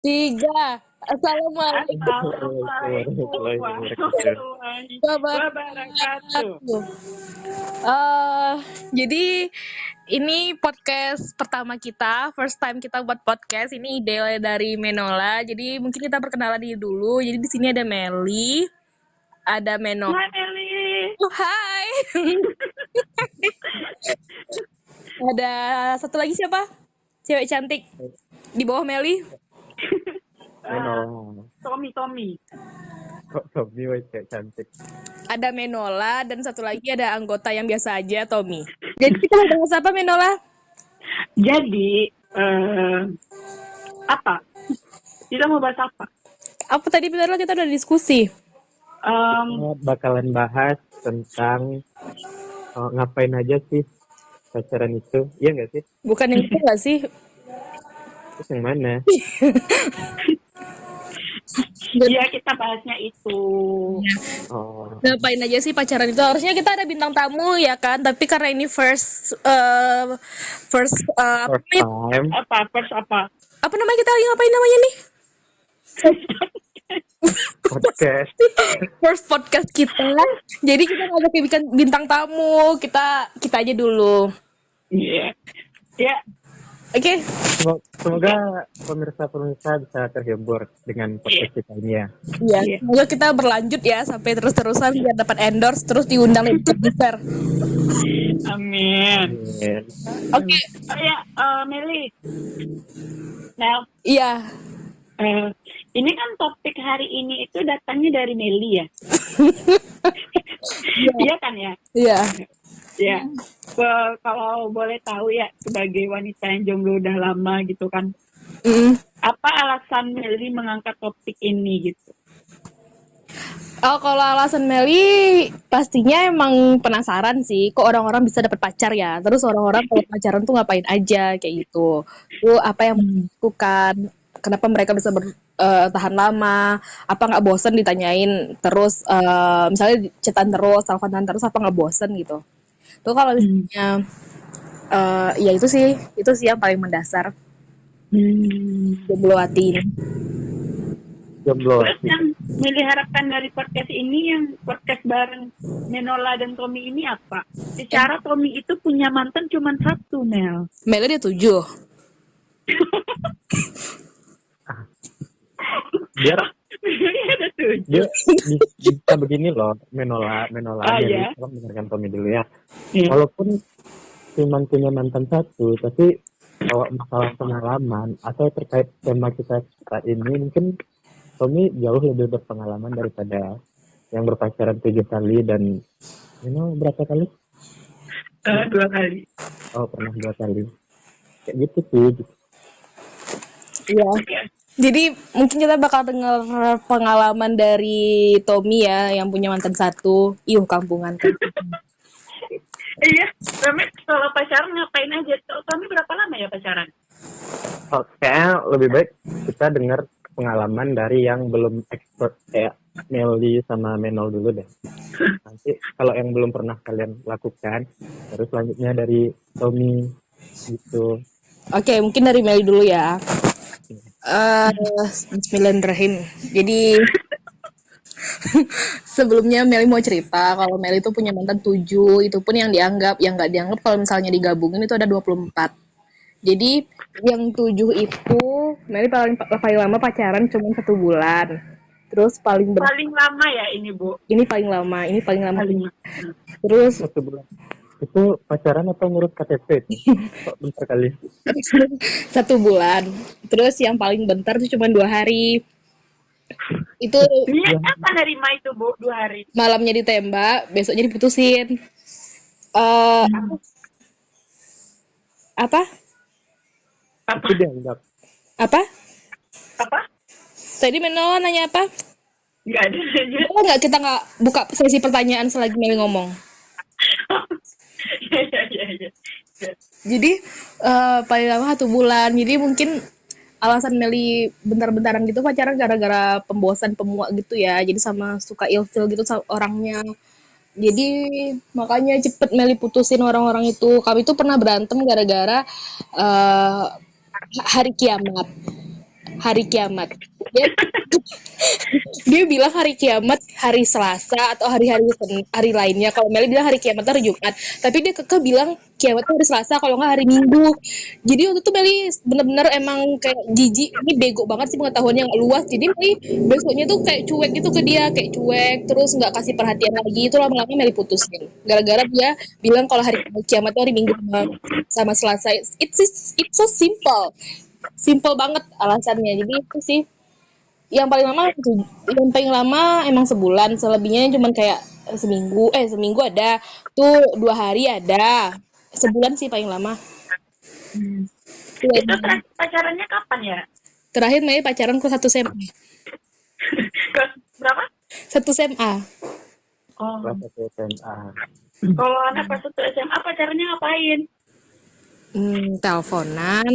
Tiga. Assalamualaikum Assalamualaikum warahmatullahi wabarakatuh. wabarakatuh. Jadi ini podcast pertama kita, first time kita buat podcast. Ini ide dari Menola. Jadi mungkin kita perkenalan diri dulu. Jadi di sini ada Meli, ada Menola. Hai Meli. Hai. Ada satu lagi siapa? Cewek cantik di bawah Meli. Tommy. Kok Tommy cewek cantik? Ada Menola dan satu lagi ada anggota yang biasa aja, Tommy. Jadi kita mau bahas apa, Menola? Jadi apa? Kita mau bahas apa? Apa tadi Menola kita udah diskusi? Kita bakalan bahas tentang ngapain aja sih pacaran itu, iya nggak sih? Bukan yang itu nggak sih? Terus yang mana? Iya, kita bahasnya itu. Oh, Ngapain aja sih pacaran itu? Harusnya kita ada bintang tamu ya kan? Tapi karena ini first first time. Apa namanya kita lagi ngapain namanya nih? Podcast. First podcast kita. Jadi kita nggak pakai bintang tamu. Kita aja dulu. Iya. Ya. Oke. Semoga pemirsa bisa terhibur dengan podcast kita ini ya. Iya. Semoga kita berlanjut ya sampai terus-terusan biar dapat endorse terus diundang di besar. Amin. Oke. Oh ya, Meli. Nel. Iya. Ini kan topik hari ini itu datangnya dari Meli ya. Iya kan ya? Iya. Ya. Kalau boleh tahu ya, sebagai wanita yang jomblo udah lama gitu kan. Apa alasan Meli mengangkat topik ini gitu? Oh, kalau alasan Meli pastinya emang penasaran sih, kok orang-orang bisa dapat pacar ya. Terus orang-orang kalau pacaran tuh ngapain aja kayak gitu. Tuh apa yang dilakukan? Kenapa mereka bisa bertahan lama? Apa nggak bosen ditanyain terus misalnya chatan terus, teleponan terus, apa nggak bosen gitu? Tuh kalau misalnya ya itu sih yang paling mendasar. Jomblo hati ini. Jomblo. Terus yang Meli harapkan dari podcast ini, yang podcast bareng Menola dan Tommy ini apa? Secara Tommy itu punya mantan cuma satu, Mel. Meli dia 7. Biar ada 7. dia bisa begini loh, Menola. Ya. Tolong dengarkan Tommy dulu ya. Ya. Walaupun cuma punya mantan satu, tapi kalau masalah pengalaman atau terkait tema kita saat ini, mungkin Tommy jauh lebih berpengalaman daripada yang berpacaran 7 kali dan berapa kali? 2 kali. Oh, pernah 2 kali. Kayak gitu sih. Iya. Jadi mungkin kita bakal dengar pengalaman dari Tommy ya, yang punya mantan satu. Kampungan kan. Iya, Tommy kalau pacaran ngapain aja? Tommy berapa lama ya pacaran? Oh, kayaknya lebih baik kita dengar pengalaman dari yang belum expert kayak Meli sama Menol dulu deh. Nanti kalau yang belum pernah kalian lakukan, terus selanjutnya dari Tommy gitu. Oke, mungkin dari Meli dulu ya. Bismillahirrahmanirrahim. Jadi sebelumnya Meli mau cerita kalau Meli itu punya mantan 7, itu pun yang dianggap, yang nggak dianggap kalau misalnya digabungin itu ada 24. Jadi yang 7 itu Meli paling lama pacaran cuma 1 bulan. Terus paling lama ya ini, Bu. Ini paling lama. Terus 1 bulan. Itu pacaran atau ngurus KTP? Kok bentar kali? 1 bulan. Terus yang paling bentar itu cuma 2 hari. Itu apa nerima itu, Bu, 2 hari? Malamnya ditembak, besoknya diputusin. Apa? Itu dianggap. Apa? Apa? Tadi Menola nanya apa? Nggak ada aja. Nggak, kita nggak buka sesi pertanyaan selagi Meli ngomong. Ya. Jadi paling lama 1 bulan. Jadi mungkin alasan Meli bentar-bentaran gitu pacaran gara-gara pembosan, pemuak gitu ya. Jadi sama suka ilfil gitu sama orangnya. Jadi makanya cepet Meli putusin orang-orang itu. Kami tuh pernah berantem gara-gara hari kiamat. hari kiamat. Dia bilang hari kiamat hari Selasa atau hari lainnya. Kalau Meli bilang hari kiamat hari Jumat, tapi dia kekeh bilang kiamat hari Selasa kalau nggak hari Minggu. Jadi waktu itu Meli bener-bener emang kayak jijik, ini bego banget sih pengetahuannya nggak luas. Jadi Meli besoknya tuh kayak cuek gitu ke dia, kayak cuek terus nggak kasih perhatian lagi. Itu lama-lama Meli putusin. Gara-gara dia bilang kalau hari kiamat itu hari Minggu sama Selasa. It's so simple. Simple banget alasannya. Jadi itu sih yang paling lama emang sebulan, selebihnya cuman kayak seminggu ada tuh, 2 hari ada, sebulan sih paling lama. Itu terakhir pacarannya kapan ya? Terakhir Mei pacaran ke 1 SMA. Kelas berapa? 1 SMA. Oh. Kelas 1 SMA. Kalau anak kelas 1 SMA pacarannya ngapain? Teleponan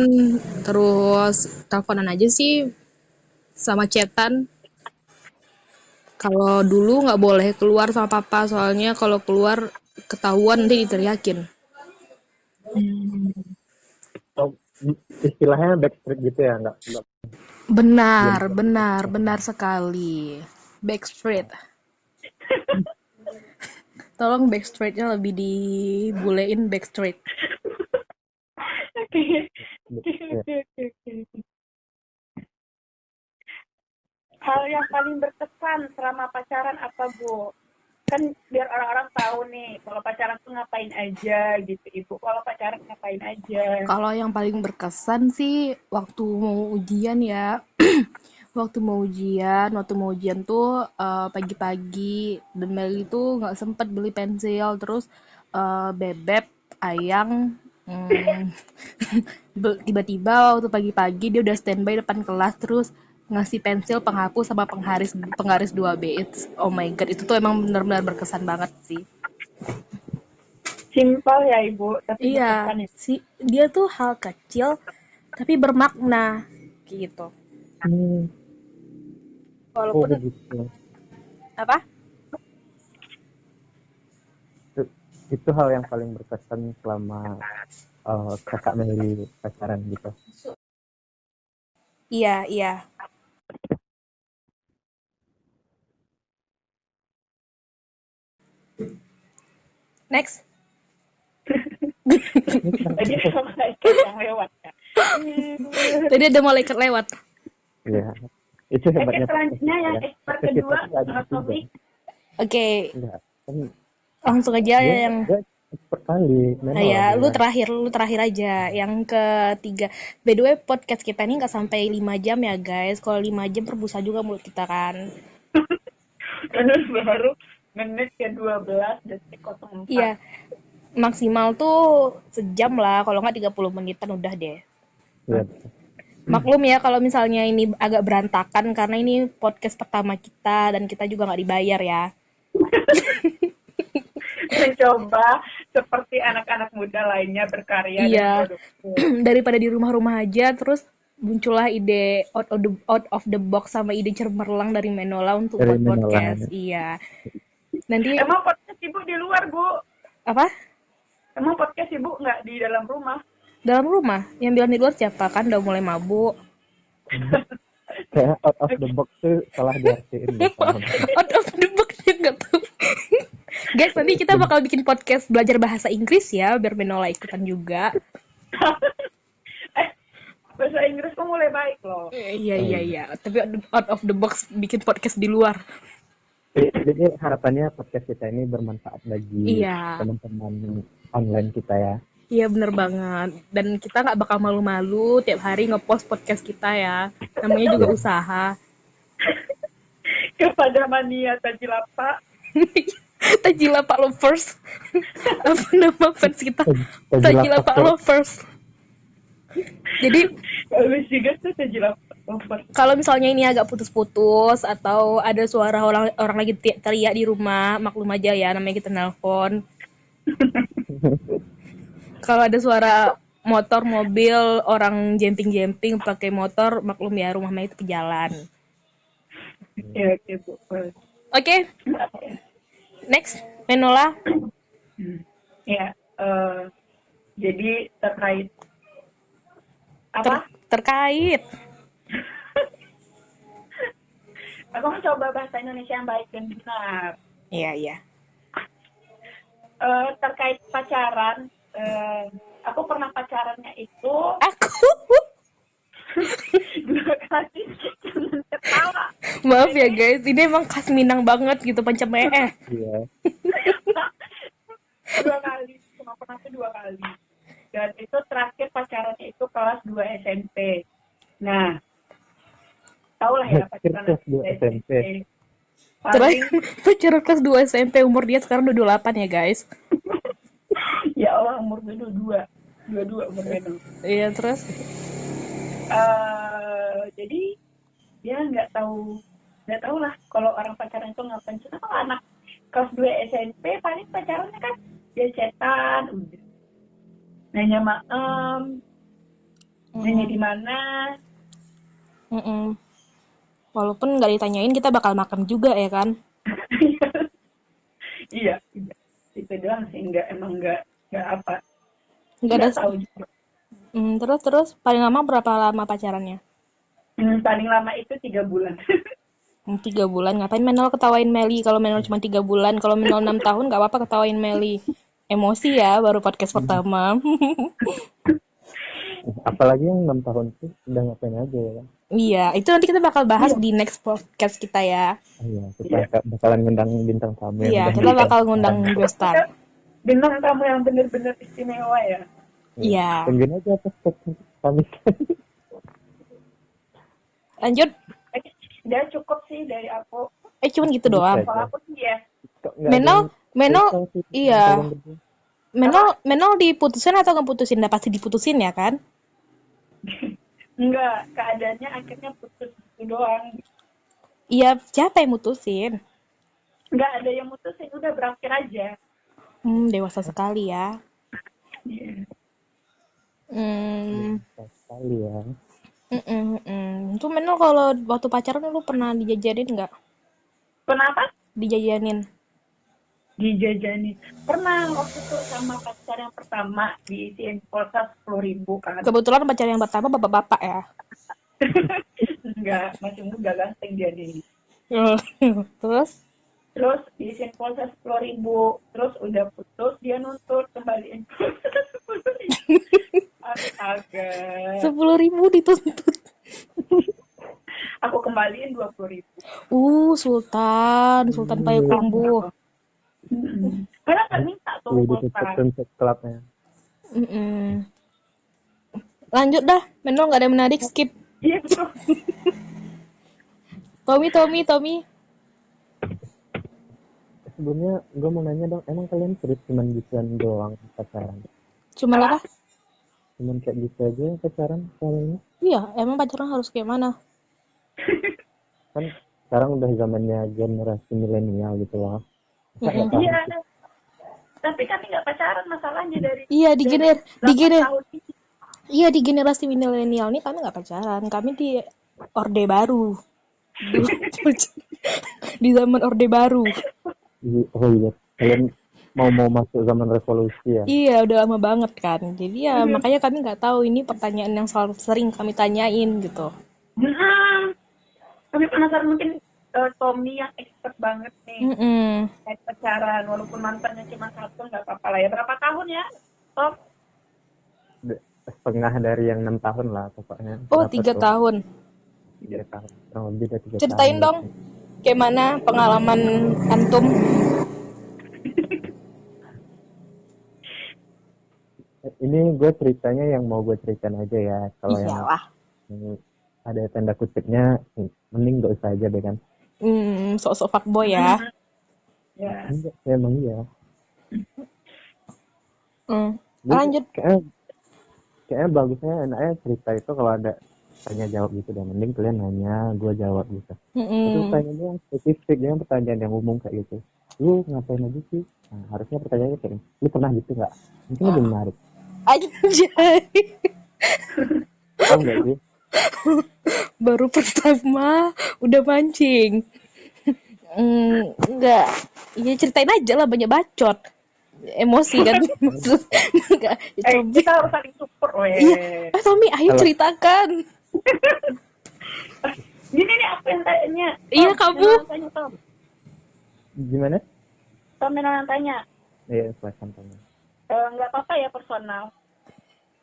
aja sih, sama chatan. Kalau dulu nggak boleh keluar sama papa, soalnya kalau keluar ketahuan nanti diteriakin. Oh, istilahnya backstreet gitu ya, nggak Benar sekali. Backstreet. Tolong backstreetnya lebih dibulein backstreet. Oke. Hal yang paling berkesan selama pacaran apa, Bu? Kan biar orang-orang tahu nih, kalau pacaran tuh ngapain aja gitu, Ibu. Kalau pacaran ngapain aja? Kalau yang paling berkesan sih waktu mau ujian ya. Waktu mau ujian tuh pagi-pagi, dan Meli tuh nggak sempet beli pensil, terus Bebek, Ayang, tiba-tiba waktu pagi-pagi dia udah standby depan kelas, terus ngasih pensil penghapus sama penggaris 2B. Oh my god, itu tuh emang benar-benar berkesan banget sih. Simpel ya, Ibu, tapi Iya, berkesan ya. sih dia tuh hal kecil tapi bermakna gitu. Oh Walaupun begitu. apa? Itu hal yang paling berkesan selama kakak Meli pacaran gitu. Iya. Next. Tadi ada malaikat yang lewat ya. Tadi ada malaikat lewat. Iya. Itu hebatnya. Selanjutnya yang expert kedua, Topik. Oke, Enggak. Kan langsung aja yang dia expert kali. ya, lu terakhir aja. Yang ketiga. By the way, podcast kita ini nggak sampai 5 jam ya, guys. Kalau 5 jam berbusa juga mulut kita kan. Karena baru menit ke 12 detik 04. Iya. Maksimal tuh sejam lah, kalau nggak 30 menitan udah deh. Iya. Maklum ya kalau misalnya ini agak berantakan karena ini podcast pertama kita dan kita juga nggak dibayar ya. Mencoba seperti anak-anak muda lainnya berkarya Iya. dan produktif. Daripada di rumah-rumah aja, terus muncullah ide out of the box sama ide cemerlang dari Menola untuk Dari buat Menola. podcast. Iya. Nanti Emang podcast Ibu di luar, Bu? apa? Emang podcast Ibu nggak di dalam rumah? Dalam rumah. Yang bilang di luar siapa? Kan udah mulai mabuk. Kayak out of the box tuh salah diartiin. Out of the box ya nggak tahu. Guys, nanti kita bakal bikin podcast belajar bahasa Inggris ya, biar Menola ikutan juga. Bahasa Inggris kok mulai baik loh. Iya. Tapi out of the box bikin podcast di luar. Jadi harapannya podcast kita ini bermanfaat bagi Iya. teman-teman online kita ya. Iya bener banget. Dan kita nggak bakal malu-malu tiap hari ngepost podcast kita ya. Namanya juga usaha. Kepada mania Tajilapa. Tajilapa Lovers. Apa nama fans kita? Tajilapa Lovers. Jadi Bagus juga tuh Tajilapa. kalau misalnya ini agak putus-putus atau ada suara orang lagi teriak di rumah, maklum aja ya, namanya kita nelpon. Kalau ada suara motor, mobil, orang jemping-jemping pakai motor, maklum ya, rumah Mei itu pejalan. Ya, gitu. Oke. Next, Menola. Ya, jadi terkait apa? Terkait. Aku mencoba bahasa Indonesia yang baik dan benar. Iya. Terkait pacaran, aku pernah pacarannya itu Aku 2 kali. Jangan ketawa. maaf ya guys, ini emang khas Minang banget gitu pancamee. Iya. 2 kali, cuma pernah tuh 2 kali. Dan itu terakhir pacarannya itu kelas 2 SMP. Nah, tau lah ya pacaran Kelas 2 SMP. Terus Paling, pacaran kelas 2 SMP, umur dia sekarang udah 28 ya guys. ya Allah, umur gue 22 umur gue tuh. Iya, terus Jadi dia nggak tahu lah kalau orang pacaran itu ngapain. Cuma kalau anak kelas 2 SMP paling pacarannya kan dia chatan, udah nanya nanya di mana. walaupun nggak ditanyain kita bakal makan juga ya kan. Iya, itu doang sih, nggak apa, Nggak ada. nggak tahu juga. Terus paling lama berapa lama pacarannya? Paling lama itu 3 bulan. 3 bulan. Ngapain Menol ketawain Meli? Kalau Menol cuma 3 bulan, kalau Menol 6 tahun nggak apa-apa ketawain Meli. Emosi ya, baru podcast pertama. Apalagi yang 6 tahun sih udah ngapain aja ya kan. Iya, itu nanti kita bakal bahas di next podcast kita ya. Iya, kita bakalan ngundang bintang tamu yang Iya, udah kita nikah. bakal ngundang Gustar. Bintang tamu yang benar-benar istimewa ya. Iya. Tungguin aja podcast kami. Lanjut. Udah cukup sih dari aku. Cuman gitu doang. Kalau aku sih ya, Menol, iya. Menol diputusin atau ngeputusin? Udah pasti diputusin ya kan? enggak, keadaannya akhirnya putus itu doang. Iya, siapa yang mutusin? Enggak ada yang mutusin, udah berakhir aja. Dewasa sekali ya. Iya. Sekali ya. Tuh Menol kalau waktu pacaran lu pernah dijajanin nggak? Kenapa? Dijajanin. Dijajani. Pernah waktu itu sama pacar yang pertama diisiin pulsa 10.000 kan. Kebetulan pacar yang pertama bapak-bapak ya. Enggak, masih muda ganteng dia nih. Terus? Terus diisiin pulsa 10.000, terus udah putus dia nuntut kembaliin pulsa 10.000. Astaga. 10.000 dituntut. Aku kembaliin 20.000. Sultan Payakumbuh. Karena kan minta tuh Udah pulsa. ditutup klubnya. Lanjut dah, Menol nggak ada yang menarik, skip. Iya betul. Tommy. Sebelumnya gue mau nanya dong, emang kalian serius cuman gituan doang pacaran? Cuma apa? Cuman kayak gitu aja pacaran kalian? Iya, emang pacaran harus kayak mana? Kan sekarang udah zamannya generasi milenial gitu loh. Iya. Tapi kami nggak pacaran masalahnya dari Iya, di tahun ini. generasi milenial nih kami nggak pacaran. Kami di Orde Baru. Di zaman Orde Baru. Oh iya, kalian mau masuk zaman revolusi ya? Iya, udah lama banget kan. Jadi ya makanya kami nggak tahu, ini pertanyaan yang selalu sering kami tanyain gitu. Kami penasaran, mungkin Tommy yang expert banget nih kayak pacaran, walaupun mantannya cuma 1 nggak apa-apa lah ya. Berapa tahun ya, Tom? Setengah dari yang 6 tahun lah pokoknya. Oh, Berapa 3 tuh? tahun. 3 tahun. Kurang lebih dari 3 Ceritain tahun. dong, kayak mana pengalaman antum? Ini gue ceritanya yang mau gue ceritain aja ya. Kalau yang Iyalah. ada tanda kutipnya, mending gak usah aja deh kan. Sok-sok fuckboy ya. Ya. Enggak, emang iya. Lanjut. Kayaknya bagusnya enaknya cerita itu kalau ada tanya jawab gitu, dan mending kalian nanya, gue jawab gitu. Itu pertanyaannya yang spesifik, jangan pertanyaan yang umum kayak gitu. Lu ngapain aja sih? Nah, harusnya pertanyaannya kayak, lu pernah gitu nggak? Mungkin lebih menarik. Anjay. Tahu nggak sih? Baru pertama udah mancing. Enggak. Ya ceritain aja lah, banyak bacot. Emosi kan. Enggak. Kita harus saling support, weh. Iya. Tommy, ayo ceritakan. Gini nih, aku yang tanya. Iya, Tom, kamu. Melo yang tanya, Tom. Gimana? Tom, Melo yang tanya. Iya, silakan tanya. Nggak apa-apa ya personal.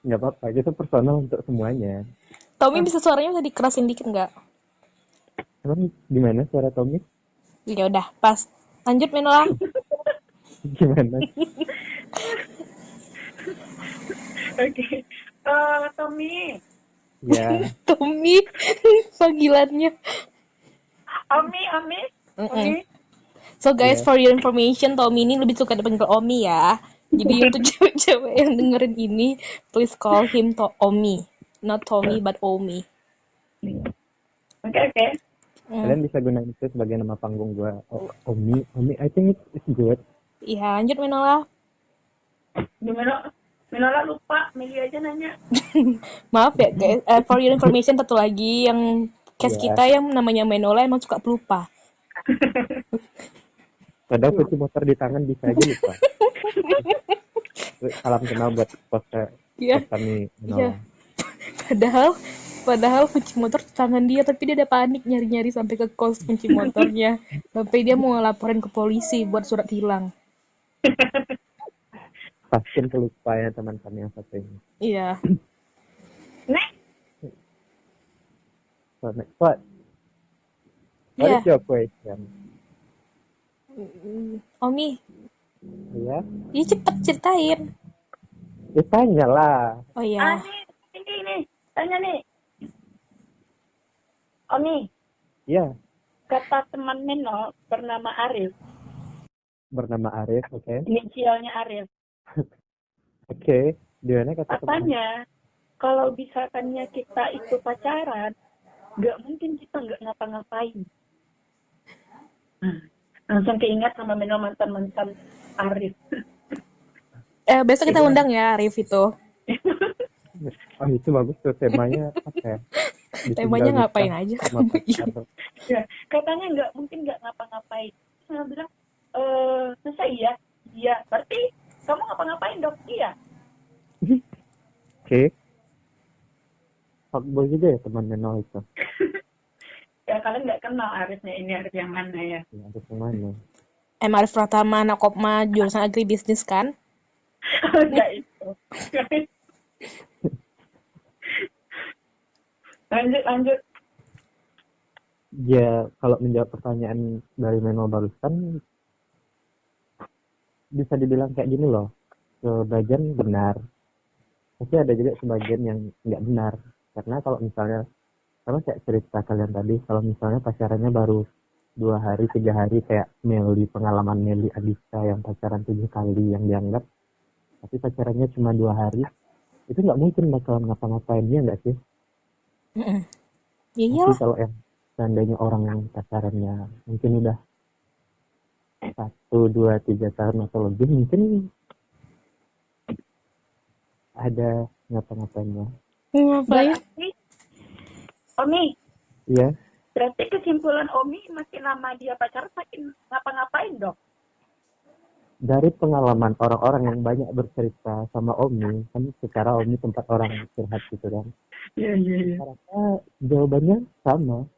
Nggak apa-apa, itu personal untuk semuanya. Tommy bisa suaranya bisa dikerasin dikit nggak? Emang gimana suara Tommy? Ya udah, pas. Lanjut Menola. Gimana? Oke. Tommy. Ya, Tommy panggilannya. Omi. Omi. So guys, Iya. for your information, Tommy ini lebih suka dipanggil Omi ya. Jadi untuk cewek-cewek yang dengerin ini, please call him Omi. Not Tommy, but Omi. Oke. Kalian bisa gunain itu sebagai nama panggung gua. Omi, I think it's good. Iya, lanjut Menola. Gimana? Menola lupa, Meli aja nanya. Maaf ya guys, for your information satu lagi yang cast Iya. kita yang namanya Menola emang suka pelupa. Padahal kunci motor di tangan bisa aja lupa. Salam kenal buat Iya. kami Iya. Menola. Padahal kunci motor di tangan dia, tapi dia udah panik nyari-nyari sampai ke kos kunci motornya. Sampai dia mau laporin ke polisi buat surat hilang. Pastiin pelupa ya teman kami yang satu ini. Iya. Next. So next what? What Iya. is your question? Omi, Iya? ya cepet ceritain. Ya tanya lah. Oh iya. Ini. Tanya nih. Omi, Iya. kata teman Meno bernama Arif. Bernama Arif, oke. Inisialnya Arif. Oke. Gimana kata teman? Katanya, kalau misalkannya kita itu pacaran, nggak mungkin kita nggak ngapa-ngapain. Langsung keingat sama Meno mantan-mantan Arif. Besok kita undang ya Arif itu. Oh itu bagus tuh temanya apa ya? Temanya Ditinggal ngapain nikah aja. sama pacar. Ya, katanya nggak mungkin nggak ngapa-ngapain. Saya bilang, masa iya? Iya, berarti kamu ngapa-ngapain dong? Iya. Oke. Fuckboy juga ya teman Meno itu. Ya kalian nggak kenal Arifnya, ini Arif yang mana ya? Ya, Arif yang mana? Arif Pratama, anak Kopma, jurusan agribisnis kan? Enggak itu. Lanjut. Ya kalau menjawab pertanyaan dari Meno barusan bisa dibilang kayak gini loh. Sebagian benar. Tapi ada juga sebagian yang nggak benar. Karena kalau misalnya sama kayak cerita kalian tadi, kalau misalnya pacarannya baru 2 hari, 3 hari kayak pengalaman Meli Adista yang pacaran 7 kali yang dianggap, tapi pacarannya cuma 2 hari, itu nggak mungkin bakalan ngapa-ngapain, ya nggak sih? Iya. Tapi kalau yang seandainya orang yang pacarannya mungkin udah 1, 2, 3 tahun atau lebih, mungkin ada ngapa-ngapainnya. Ngapain? Omi, Iya. berarti kesimpulan Omi makin lama dia pacaran makin ngapa-ngapain dong? Dari pengalaman orang-orang yang banyak bercerita sama Omi, kan secara Omi tempat orang curhat gitu kan. Iya. Rata-rata jawabannya sama.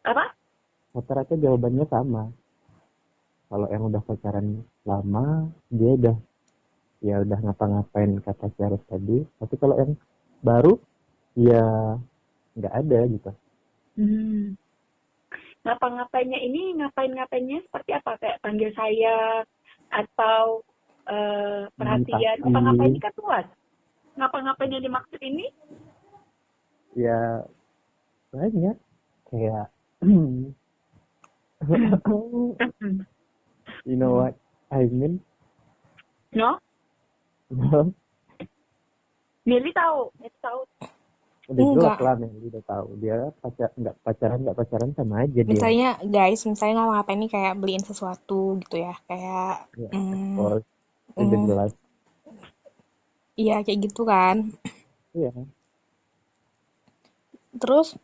Apa? Rata-rata jawabannya sama. Kalau yang udah pacaran lama, dia udah ngapa-ngapain kata Syarif tadi. Tapi kalau yang baru, ya nggak ada gitu. Ngapa-ngapainnya ini, ngapainnya seperti apa? Kayak panggil saya atau perhatian. Pasti. Ngapa-ngapain ini kan luas. Ngapa-ngapain yang dimaksud ini? Ya banyak. Kayak you know what I mean? No? Mili tahu. Udah jelas Enggak. lah Meli udah tahu. Dia nggak pacaran sama aja dia. Misalnya ngapa-ngapain nih kayak beliin sesuatu gitu ya. Kayak Ya, of course. Udah jelas. iya kayak gitu kan. Iya. Terus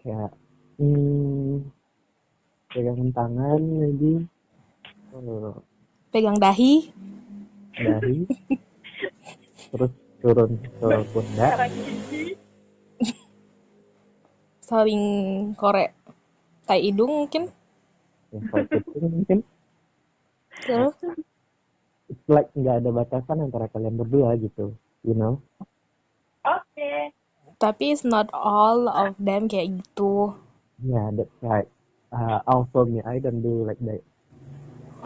Kayak pegangan tangan lagi. pegang dahi. Terus turun ke pundak. saling korek tai hidung mungkin. Ya, kalau kucing mungkin Terus it's like nggak ada batasan antara kalian berdua gitu, you know. Oke. tapi it's not all of them kayak gitu. Yeah, that's right. Also me, I don't do like that.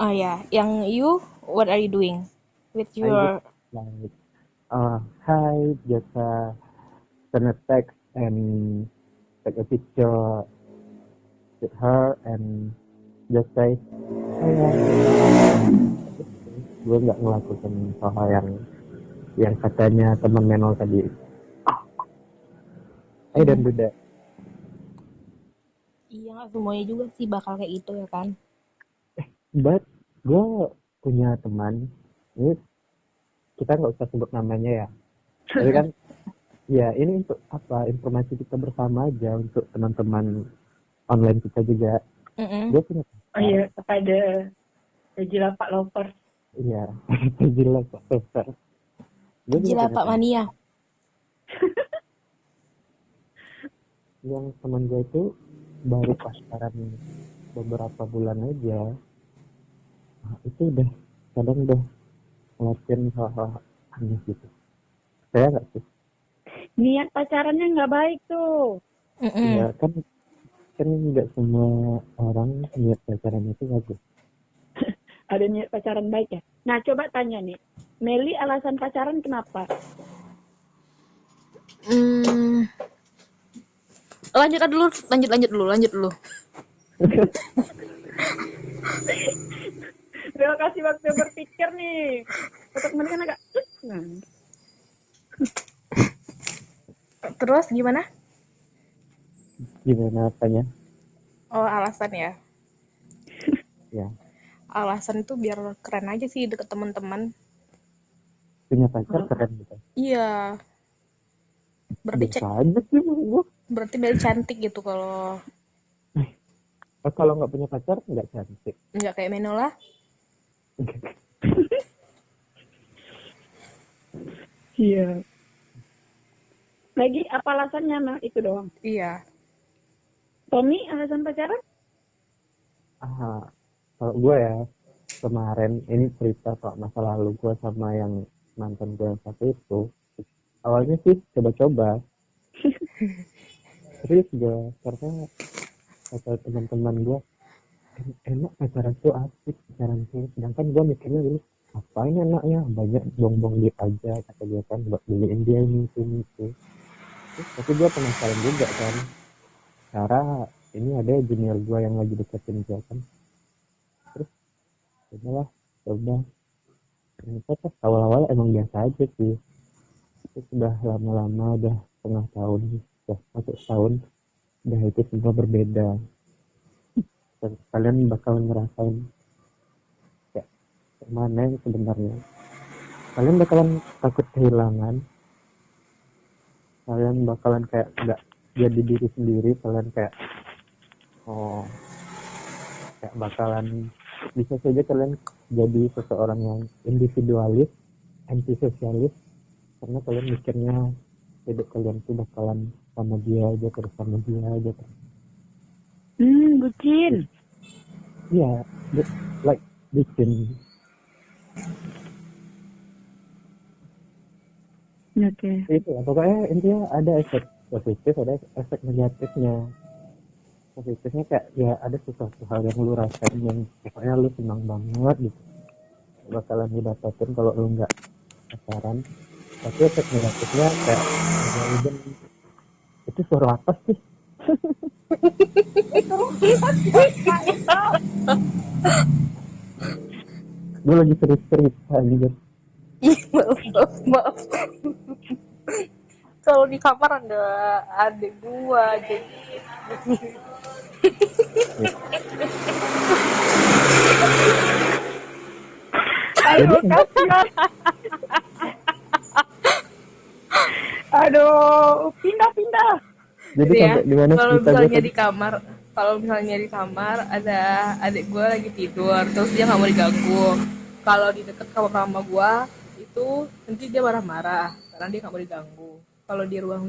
Oh ya, yang you, what are you doing with I just your? like hi, just send a text and take a picture with her and just say sayang. Gue nggak ngelakuin hal-hal yang katanya teman Menol tadi. I don't do that. Iya, nggak semuanya juga sih bakal kayak gitu ya kan? But gue punya teman, ini kita nggak usah sebut namanya ya. Tapi kan, ya ini untuk apa? Informasi kita bersama aja untuk teman-teman online kita juga. Mm-mm. Gue punya Oh iya, kepada Gila Pak Lover. iya, gila kok. Gue juga Gila punya Pak teman. Mania. Yang teman gue itu baru pacaran beberapa bulan aja. Nah, itu udah kadang udah ngelakuin hal-hal aneh gitu. Saya nggak sih? Niat pacarannya nggak baik tuh. Mm-mm. Ya kan nggak semua orang niat pacaran itu bagus. Ada niat pacaran baik ya. Nah, coba tanya nih. Meli alasan pacaran kenapa? Hmm, lanjut dulu. Bel kasih waktu berpikir nih. Untuk Meli kan agak... Terus gimana? Gimana apanya? Oh, alasan ya. Ya, Alasan itu biar keren aja sih deket teman-teman. punya pacar keren gitu. Iya, berarti Biasa aja sih menurut gua. berarti Bel cantik gitu kalau Kalau nggak punya pacar nggak cantik. nggak kayak Menola. Iya. Lagi apa alasannya? Nah, itu doang. Iya. Tommy, alasan pacaran? Kalau gue ya kemarin ini cerita soal masa lalu gue sama yang mantan gue yang satu itu. Awalnya sih coba-coba, serius gue karena kata teman-teman gue enak pacaran tuh asik pacaran tuh. Sedangkan gue mikirnya dulu apain enaknya banyak bongbong duit aja kata dia kan buat beliin dia ini itu. Tapi gue penasaran juga kan. Cara ini ada junior gue yang lagi deketin gue kan. Terus udahlah coba. Ternyata pas awal-awal emang biasa aja sih. Terus sudah lama-lama udah setengah tahun, udah masuk setahun, udah itu semua berbeda. Dan kalian bakal ngerasain kayak mana yang sebenarnya. Kalian bakalan takut kehilangan. Kalian bakalan kayak nggak jadi diri sendiri. Kalian kayak kayak bakalan bisa saja kalian jadi seseorang yang individualis, antisosialis, karena kalian mikirnya hidup kalian tuh bakalan sama dia aja terus sama dia aja terus. Bucin. Iya, like bikin. Oke. Itu lah, pokoknya intinya ada efek positif, ada efek negatifnya. Positifnya kayak ya ada sesuatu hal yang lu rasain yang pokoknya lu senang banget gitu. Bakalan lu dapetin kalau lu nggak pacaran. Tapi efek negatifnya kayak udah itu suara apa sih? Gue lagi cerita gitu. maaf. Kalau di kamar ada adik gua jadi Aduh, kasihan. Aduh, pindah. Jadi ya. sampai gimana Kalau cerita gue misalnya tadi? di kamar ada adik gua lagi tidur terus dia nggak mau diganggu. Kalau di dekat kamar gua itu nanti dia marah-marah karena dia nggak mau diganggu. Kalau di ruang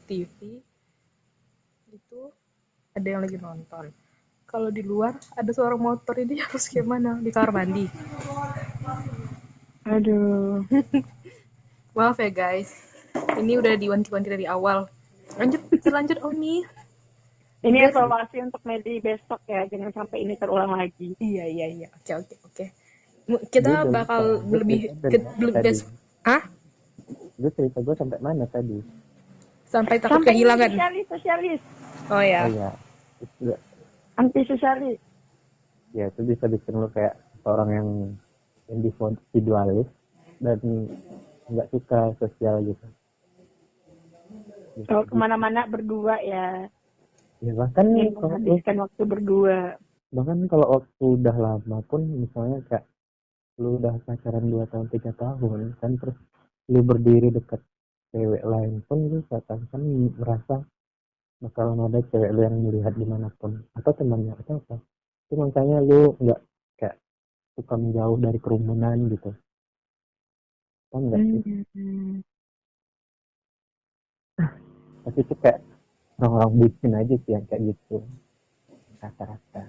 TV itu ada yang lagi nonton. Kalau di luar ada suara motor, ini harus gimana? Di kamar mandi. Aduh. Maaf ya guys, ini udah diwanti-wanti dari awal. Lanjut Omi. Ini Udah. evaluasi untuk Medi besok ya, jangan sampai ini terulang lagi. Iya. Oke. Gue Kita udah bakal lupa. Gue lebih cerita dari mana tadi? besok. Hah? Gue cerita gue sampai mana tadi? Sampai takut Sampai ini kehilangan. sosialis. Oh ya. Oh iya. Itu, Anti sosialis. ya itu bisa bikin lo kayak orang yang individualis dan nggak suka sosial gitu. Kalau kemana-mana berdua ya. Ya bahkan kalau Menghabiskan waktu berdua. kalau waktu udah lama pun misalnya kayak lu udah pacaran 2 tahun 3 tahun kan, terus lu berdiri dekat cewek lain pun lu kan merasa bakalan ada cewek lu yang melihat dimanapun atau temannya atau apa, itu makanya lu nggak kayak suka menjauh dari kerumunan gitu kan, nggak sih? Tapi itu kayak orang-orang bucin aja sih yang kayak gitu rata-rata.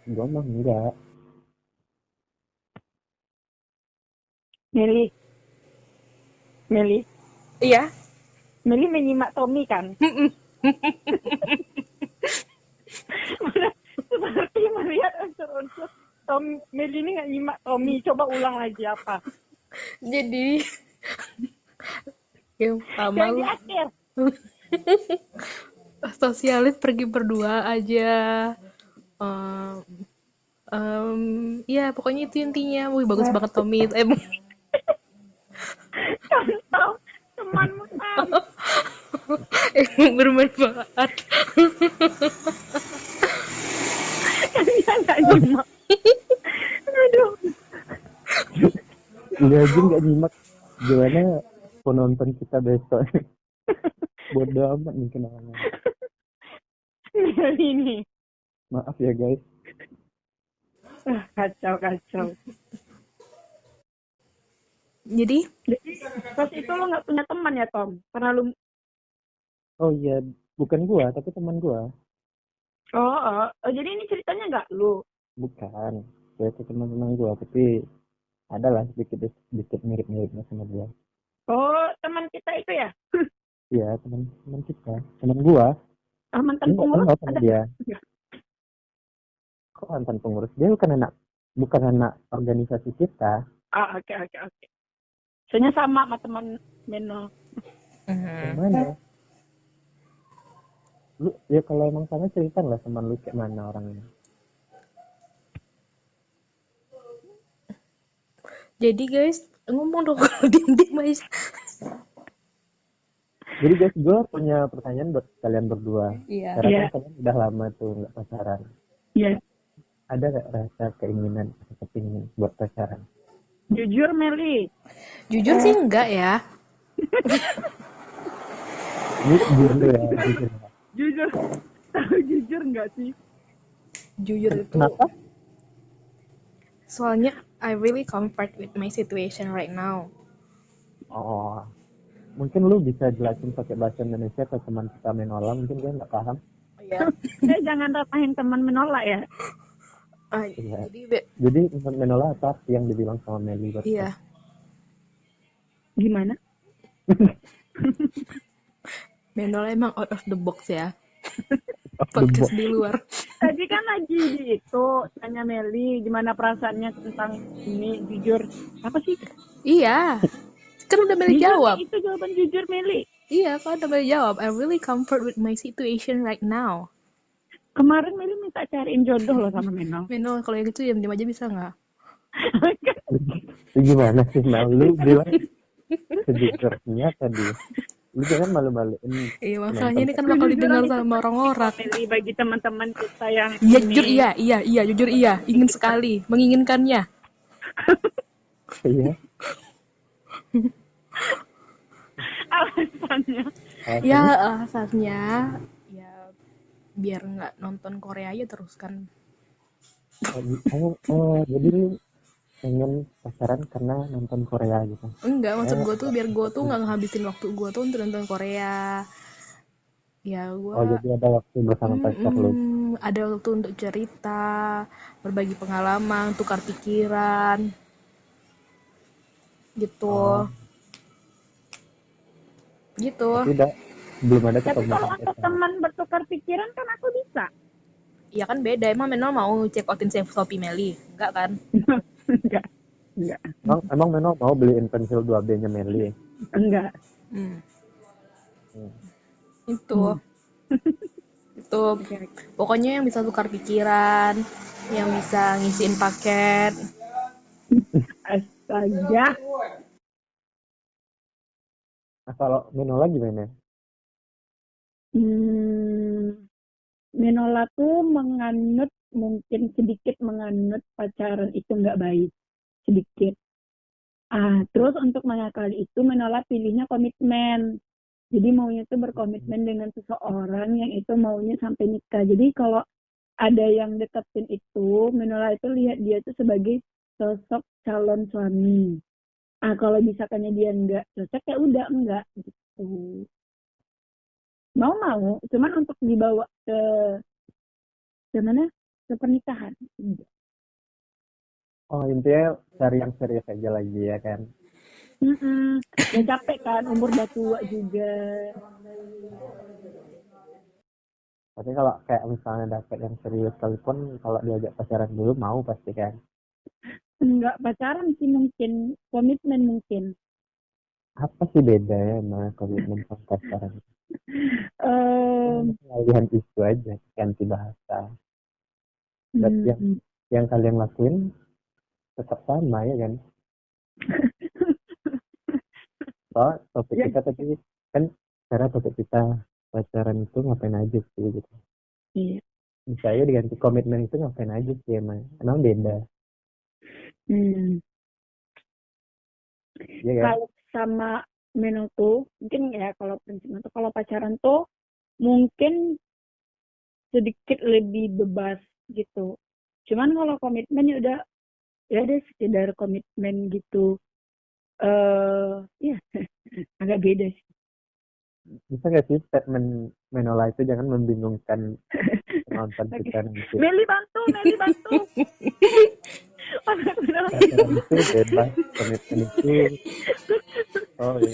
Gue mah enggak. Meli. Iya. Meli menyimak Tommy kan? Seperti melihat unsur-unsur Meli ini nggak nyimak Tommy. Coba ulang lagi apa? Jadi yang pertama Yang di lu akhir. sosialis pergi berdua aja. Ya pokoknya itu intinya. Wih bagus banget Tommy. Contoh temanmu Tam. Emang bermanfaat. Dia nggak nyimak. Aduh. Lu aja nggak nyimak, gimana penonton kita besok? Bodoh amat nih kenangan. Meli ini. Maaf ya guys. Kacau. Jadi Pas itu lo nggak punya teman ya Tom? Karena lu. Oh iya, bukan gua tapi teman gua. Oh, jadi ini ceritanya nggak lu? Bukan, ya itu teman-teman gua, tapi ada lah sedikit mirip-miripnya sama gua. Oh, teman kita itu ya? Iya, teman kita, teman gua. Mantan Ini nggak pengurus kenal sama ada? dia. Ya. Kok mantan pengurus? Dia bukan anak organisasi kita. Oke. Soalnya sama teman Meno. Yang mana? Lu ya kalau emang sama cerita lah teman lu kayak mana orangnya. Jadi guys, ngomong dong kalau diem-diem aja. Jadi guys, gue punya pertanyaan buat kalian berdua. Iya. Karena Iya. kan kalian udah lama tuh nggak pacaran. Iya. Ada nggak rasa keinginan atau kepingin buat pacaran? Jujur Meli. Jujur sih enggak ya. Ini jujur dulu ya, jujur. Jujur. Jujur nggak sih? Jujur itu. Kenapa? Soalnya I really comfort with my situation right now. Oh, mungkin lu bisa jelasin pakai bahasa Indonesia ke teman kita Menola, mungkin dia nggak paham. Iya. Jangan rapahin teman menolak ya. Iya. Jadi Jadi teman Menola apa yang dibilang sama Meli? iya. Gimana? Menola emang out of the box ya. Of the Podcast box. di luar. Tadi kan lagi di itu tanya Meli gimana perasaannya tentang ini jujur. Apa sih? Iya. Kan udah Meli Jujur, jawab. itu jawaban jujur Meli. Iya, kan udah Meli jawab. I really comfort with my situation right now. Kemarin Meli minta cariin jodoh loh sama Meno. Meno, kalau yang itu diam-diam aja bisa nggak? Itu gimana sih Mel? Lu bilang sejujurnya tadi. Lu jangan malu-maluin. Iya, makanya ini kan bakal didengar sama orang-orang. Meli bagi teman-teman kita yang Iya, ini. jujur iya, jujur iya. Ingin sekali, menginginkannya. Iya. Alasannya. Ya, alasannya ya biar nggak nonton Korea aja terus kan. Jadi lu pengen pacaran karena nonton Korea gitu? Enggak, maksud gue tuh biar gue tuh nggak ngehabisin waktu gue tuh untuk nonton Korea. Ya Oh, gue jadi ada waktu bersama pacar lu. ada waktu untuk cerita, berbagi pengalaman, tukar pikiran, Oh, gitu, gitu. tapi belum ada Tapi ketemu kalau sama untuk pacar. teman bertukar pikiran kan aku bisa. Iya kan beda. Emang Menol mau check outin Shopee Meli? Enggak kan? Enggak, enggak, Emang Meno mau beliin pensil 2B-nya Meli? enggak. Hmm, Hmm. itu. Itu Oke. pokoknya yang bisa tukar pikiran, yang bisa ngisiin paket. Astaga. Nah, kalau Menola gimana? Hmm, Minola tuh menganut, mungkin sedikit menganut pacaran itu nggak baik. Sedikit. Terus untuk mengakali itu Minola pilihnya komitmen. Jadi maunya tuh berkomitmen dengan seseorang yang itu maunya sampai nikah. Jadi kalau ada yang deketin itu, Minola itu lihat dia tuh sebagai sosok calon suami. Kalau misalkannya dia nggak cocok ya udah enggak gitu. Mau, cuman untuk dibawa ke mana? Ke pernikahan. Enggak. Oh, intinya cari yang serius aja lagi ya kan? Udah capek kan, umur udah tua juga. Tapi kalau kayak misalnya dapet yang serius sekalipun, kalau diajak pacaran dulu mau pasti kan? Enggak pacaran sih mungkin, komitmen mungkin. Apa sih bedanya sama komitmen sama pacaran? Em, Pengalihan isu aja, ganti bahasa. Berarti hmm, yang kalian lakuin tetap sama ya kan? So, topik ya, kita tadi kan, cara topik kita pacaran itu ngapain aja sih gitu. iya. Bisa aja diganti komitmen itu ngapain aja sih emang beda, Hmm. ya kan? Kalau sama Meno tuh, mungkin ya kalau prinsip tuh kalau pacaran tuh mungkin sedikit lebih bebas gitu. Cuman kalau komitmen ya udah sekedar komitmen gitu. Ya agak beda sih. Bisa nggak sih statement Menola itu jangan membingungkan penonton Oke. kita nanti? Meli bantu. Pacaran itu bebas, komitmen itu, oh ya.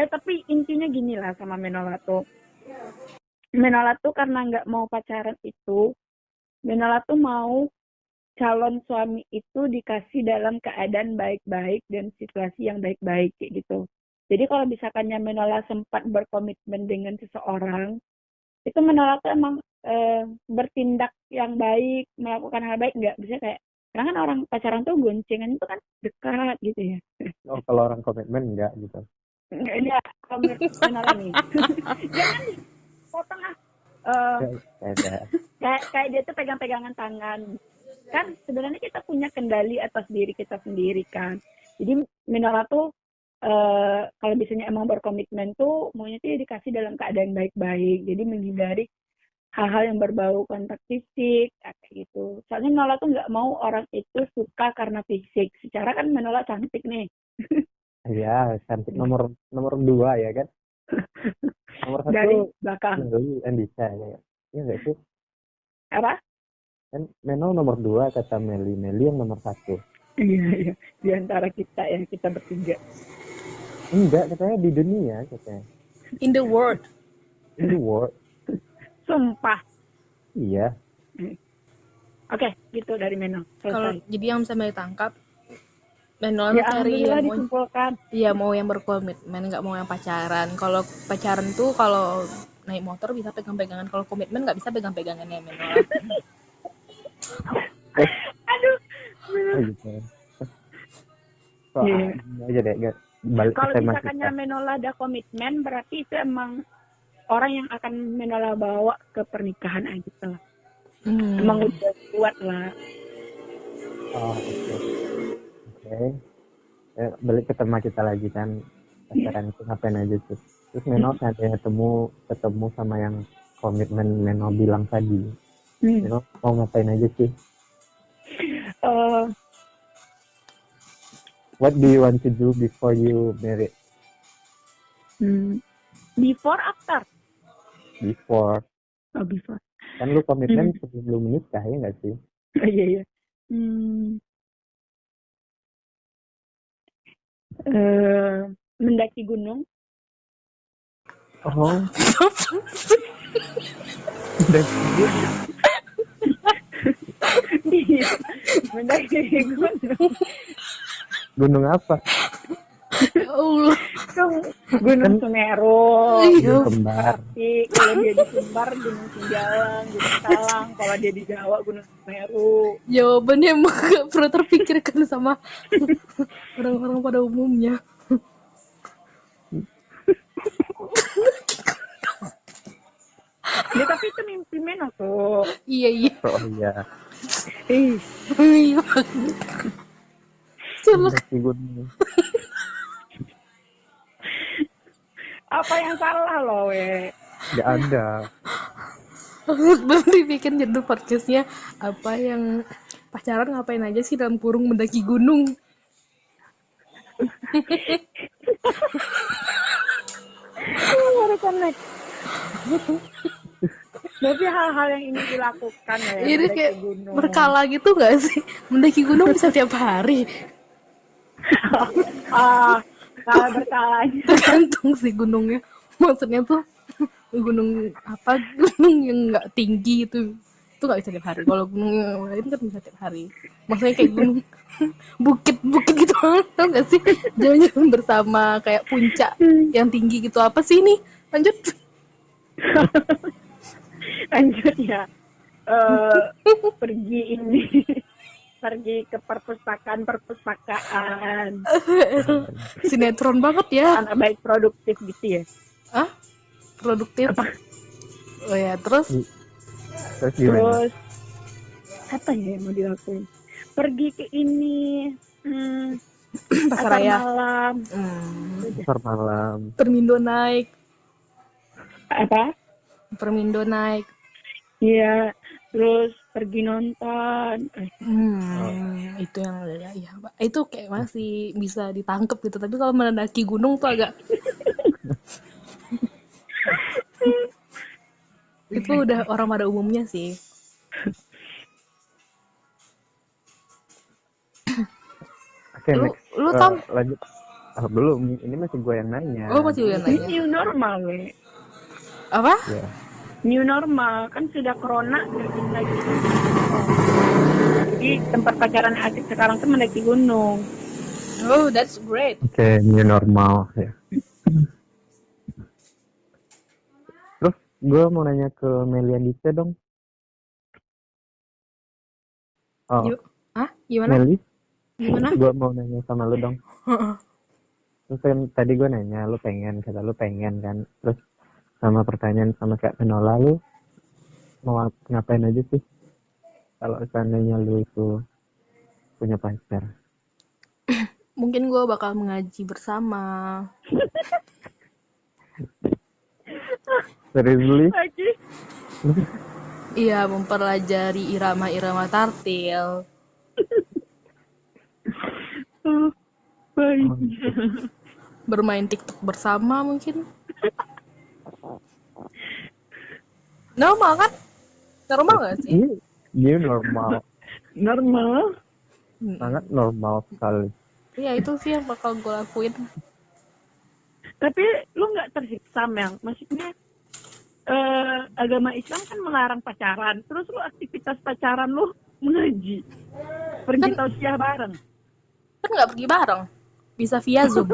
Tapi intinya gini lah sama Menola tuh. Menola tuh karena nggak mau pacaran itu, Menola tuh mau calon suami itu dikasih dalam keadaan baik-baik dan situasi yang baik-baik kayak gitu. Jadi kalau misalkannya Menola sempat berkomitmen dengan seseorang, itu Menola tuh emang bertindak yang baik, melakukan hal baik, nggak bisa kayak karena kan orang pacaran tuh goncengan itu kan dekat gitu ya. Oh, kalau orang komitmen enggak gitu. Nggak, ini ya, kalau menurut Menola nih. Jangan potong Eh, Ya, ada. kayak dia tuh pegang-pegangan tangan. Kan sebenarnya kita punya kendali atas diri kita sendiri kan. Jadi Minola tuh kalau misalnya emang berkomitmen tuh maunya tuh dikasih dalam keadaan baik-baik. Jadi menghindari hal-hal yang berbau kontak fisik kayak gitu. Soalnya Minola tuh nggak mau orang itu suka karena fisik. Secara kan Minola cantik nih. Ya, cantik nomor nomor 2 ya kan? Nomor satu Dari belakang. Meli Andisa ya. Iya nggak sih? Apa? Kan Meno nomor 2 kata Meli. Meli yang nomor 1. Iya, iya. Di antara kita ya, kita bertiga. Enggak, katanya di dunia katanya. In the world. In the world. Sumpah. Iya. Oke, gitu dari Meno. Kalau Selesai. jadi yang bisa Meli tangkap, Menol Ya tuh cari alhamdulillah yang mau, disimpulkan. iya mau yang berkomitmen, nggak mau yang pacaran. Kalau pacaran tuh kalau naik motor bisa pegang-pegangan, kalau komitmen nggak bisa pegang-pegangan ya Menol. Eh, Aduh. oh gitu. So, Iya. gini aja deh, guys. Balik ke Kalau tema misalkannya kita. Menola ada komitmen, berarti itu emang orang yang akan Menola bawa ke pernikahan aja gitu lah. Emang udah kuat lah. Oh, oke. Oke. Balik ke tema kita lagi kan. Pacaran itu ngapain aja sih? Terus Meno seandainya ketemu sama yang komitmen Meno bilang tadi. Meno mau ngapain aja sih? Eh, What do you want to do before you married? Before after. before. Oh, before. Kan lu komitmen sebelum menikah ya nggak sih? Iya, iya. Mendaki gunung. Oh, dan Iya, mendaki gunung. gunung apa? Ya Allah. Gunung Semeru. Iya. Kembar. Tapi kalau dia di Sumbar, Gunung Singgalang, Gunung Salang. Kalau dia di Jawa, Gunung Semeru. Jawabannya emang gak pernah terpikirkan sama orang-orang pada umumnya. Ya, tapi itu mimpi Meno tuh. Iya, iya. Oh iya. Iya. Salah. Mendaki gunung. Apa yang salah loh, we? Nggak ada. Belum dibikin judul podcastnya apa yang pacaran ngapain aja sih dalam kurung mendaki gunung. Baru connect. Berarti hal-hal yang ini dilakukan ya, Ini mendaki kayak gunung. berkala gitu gak sih? Mendaki gunung bisa tiap hari. Kalau berkalanya. Tergantung sih gunungnya. Maksudnya tuh gunung apa, gunung yang nggak tinggi itu nggak bisa tiap hari. Kalau gunung yang lain kan bisa tiap hari. Maksudnya kayak gunung bukit-bukit gitu, tau nggak sih? Jalan-jalan bersama kayak puncak yang tinggi gitu. Apa sih ini? Lanjut. Lanjut ya. Pergi ke perpustakaan Sinetron banget ya. anak baik produktif gitu ya. Ah, produktif. Apa? Oh ya, terus Terus gimana? Terus apa ya yang mau dilakuin? Pergi ke ini pasar raya. malam. Pasar malam. Permindo naik. Apa? Permindo naik. Iya. Terus pergi nonton. Itu yang ya, itu kayak masih bisa ditangkep gitu. Tapi kalau mendaki gunung tuh agak itu udah orang pada umumnya sih. Oke, Lu next. lu Tam? Lanjut. Belum. Ini masih gue yang nanya. Oh, masih yang Ini nanya. new normal, we. Apa? Ya. New normal kan sudah corona terjadi lagi. Jadi tempat pacaran asik sekarang tuh mendaki gunung. Oh, that's great. Oke, new normal ya. Terus gue mau nanya ke Meliandita dong. Oh, Gimana? Meli, Gimana? gue mau nanya sama lu dong. Terus kan tadi gue nanya, lu pengen, kata lu pengen kan. Terus sama pertanyaan sama kayak Penola, lu mau ngapain aja sih? Kalau seandainya lu itu punya pacar. Mungkin gue bakal mengaji bersama. Seriously? Lagi. Iya, mempelajari irama-irama tartil. Baik. Bermain TikTok bersama mungkin. Normal kan? Normal gak sih? Ini normal. Normal. Sangat normal sekali. Iya, itu sih yang bakal gue lakuin. Tapi lu nggak tersiksa, Mel? Maksudnya agama Islam kan melarang pacaran. Terus lu aktivitas pacaran lu mengaji. Pergi tausiah bareng. Kan nggak pergi bareng. Bisa via Zoom.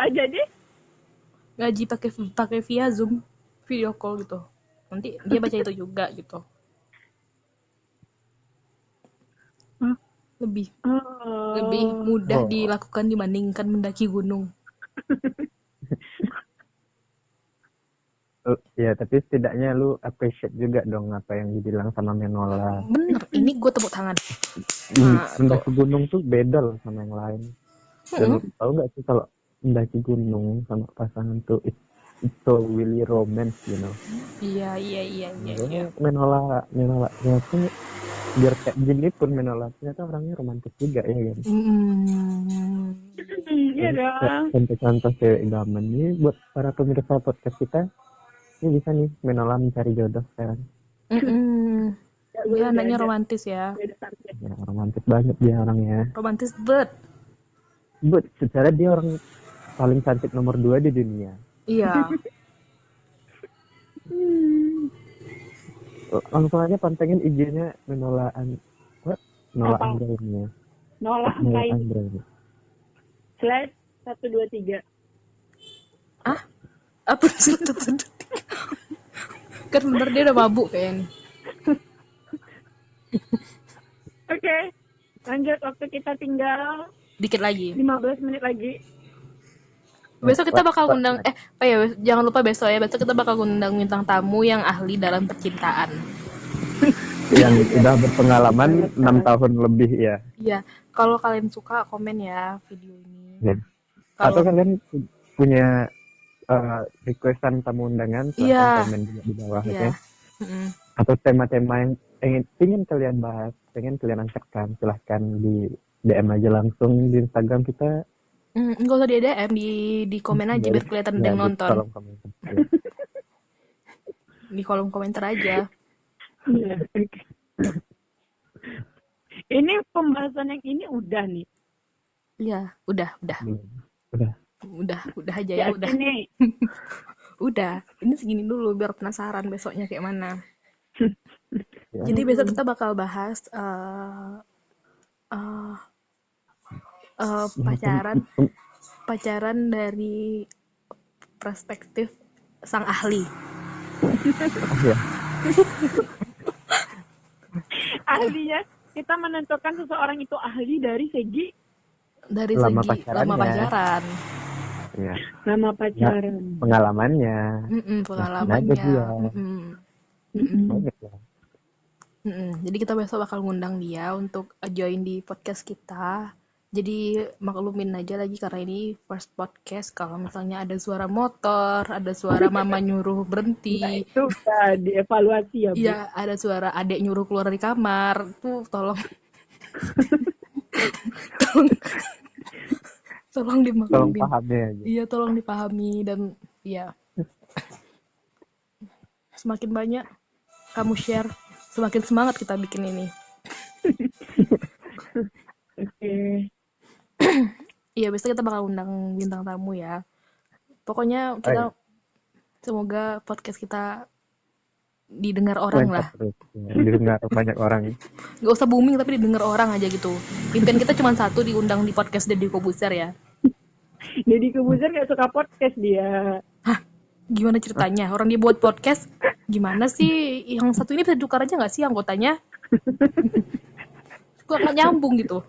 Jadi Ngaji pakai via Zoom, video call gitu. Nanti dia baca itu juga gitu. Lebih mudah dilakukan dibandingkan mendaki gunung. Ya, tapi setidaknya lu appreciate juga dong apa yang dibilang sama Menola. Bener, ini gue tepuk tangan. Mendaki gunung tuh beda loh sama yang lain. Dan tahu nggak sih kalau mendaki gunung sama pasangan tuh it's so really romance, you know. Iya. Menola ternyata biar kayak gini pun Menola ternyata orangnya romantis juga ya kan. Iya dong. Contoh-contoh cewek idaman nih buat para pemirsa podcast kita. Ini bisa nih Menola mencari jodoh sekarang. Dia anaknya romantis ya. Udah ada target. Ya, romantis banget dia orangnya. Romantis banget. But secara dia orang paling cantik nomor 2 di dunia. Iya. Langsung aja pantengin IG-nya Menola Menola Apa? Anggraini. Nola Menola angkain Anggraini. /123. Apa sih itu? Kan bener dia udah mabuk kayaknya. Oke. Lanjut, waktu kita tinggal Dikit lagi. 15 menit lagi. Besok kita bakal undang jangan lupa besok ya. Besok kita bakal undang bintang tamu yang ahli dalam percintaan. Yang udah berpengalaman 6 tahun lebih ya. Iya, kalau kalian suka komen ya video ini. Ya. Atau kalian punya requestan tamu undangan, Iya. silahkan komen juga di bawah Iya. ya. Atau tema-tema yang ingin kalian bahas, pengen kalian angkatkan, silahkan di DM aja langsung di Instagram kita. Enggak usah di DM, di komen aja biar kelihatan ada yang nonton. Kolom komentar. Di kolom komentar aja. Iya. Oke. Ini pembahasan yang ini udah nih. Iya, udah aja ya, udah. Ini Udah, ini segini dulu biar penasaran besoknya kayak mana. Ya. Jadi besok kita bakal bahas pacaran dari perspektif sang ahli. Ya. ahlinya kita menentukan seseorang itu ahli dari segi Dari Lama segi pacarannya. lama pacaran. Ya. nama pacaran. Pengalamannya. Pengalamannya. Nah, dia. Banyak ya. Jadi kita besok bakal ngundang dia untuk join di podcast kita. Jadi maklumin aja lagi karena ini first podcast. Kalau misalnya ada suara motor, ada suara mama nyuruh berhenti, Nah, itu udah dievaluasi ya, Bu. iya ada suara adek nyuruh keluar dari kamar, tuh tolong tolong Tolong dimaklumin. pahamnya aja. Iya tolong dipahami dan ya semakin banyak kamu share, semakin semangat kita bikin ini. Oke. Iya, besok kita bakal undang bintang tamu ya. Pokoknya kita semoga podcast kita didengar orang lah. Terus, ya, didengar banyak orang. Gak usah booming tapi didengar orang aja gitu. Impian kita cuma satu, diundang di podcast Deddy Kobuser ya. Deddy Kobuser gak suka podcast dia. Gimana ceritanya? Orang dia buat podcast, gimana sih? Yang satu ini bisa tukar aja gak sih anggotanya? Kok gak nyambung gitu.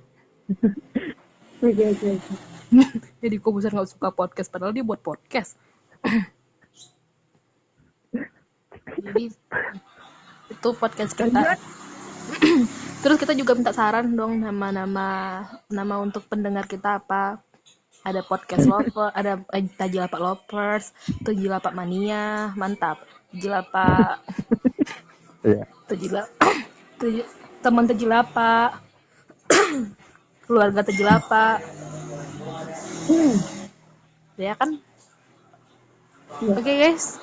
Oke. Deddy Kobuser gak suka podcast, padahal dia buat podcast. Jadi itu podcast kita. Terus kita juga minta saran dong nama untuk pendengar kita apa. Ada podcast lover, ada Tajilapak lovers, Tajilapak mania, mantap. Tajilapak, Iya. teman Tajilapak, keluarga Tajilapak. Ya kan? Oke guys,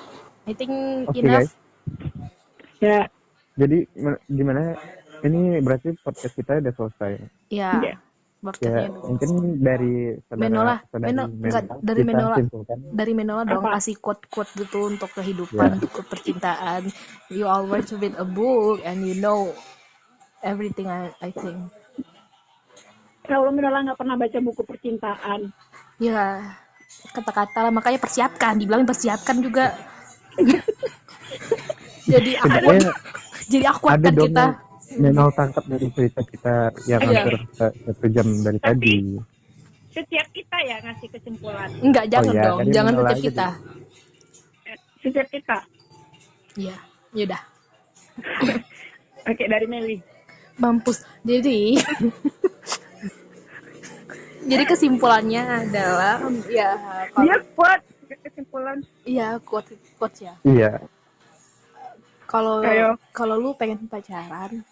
I think Oke, enough. guys. Ya. Jadi gimana? Ini berarti podcast kita udah selesai. Ya, Ya, podcastnya dulu. mungkin dari Menola, dari Menola dong Apa? kasih quote-quote gitu untuk kehidupan, untuk percintaan. You always read a book and you know everything. I think. Kalau Minola nggak pernah baca buku percintaan. Ya, kata-kata lah, makanya persiapkan. Dibilang persiapkan juga. Jadi aku ada akan dong kita. Menol tangkap dari cerita kita yang Iya. hampir 1 jam dari tadi. Setiap kita ya ngasih kesimpulan. Enggak, jangan iya, dong, dari jangan Menola setiap aja kita. Setiap kita. Iya, yaudah. Oke, dari Meli. Mampus. Jadi kesimpulannya adalah ya Dia buat kesimpulan. iya quote ya. Iya. Ayo. Kalau lu pengen pacaran,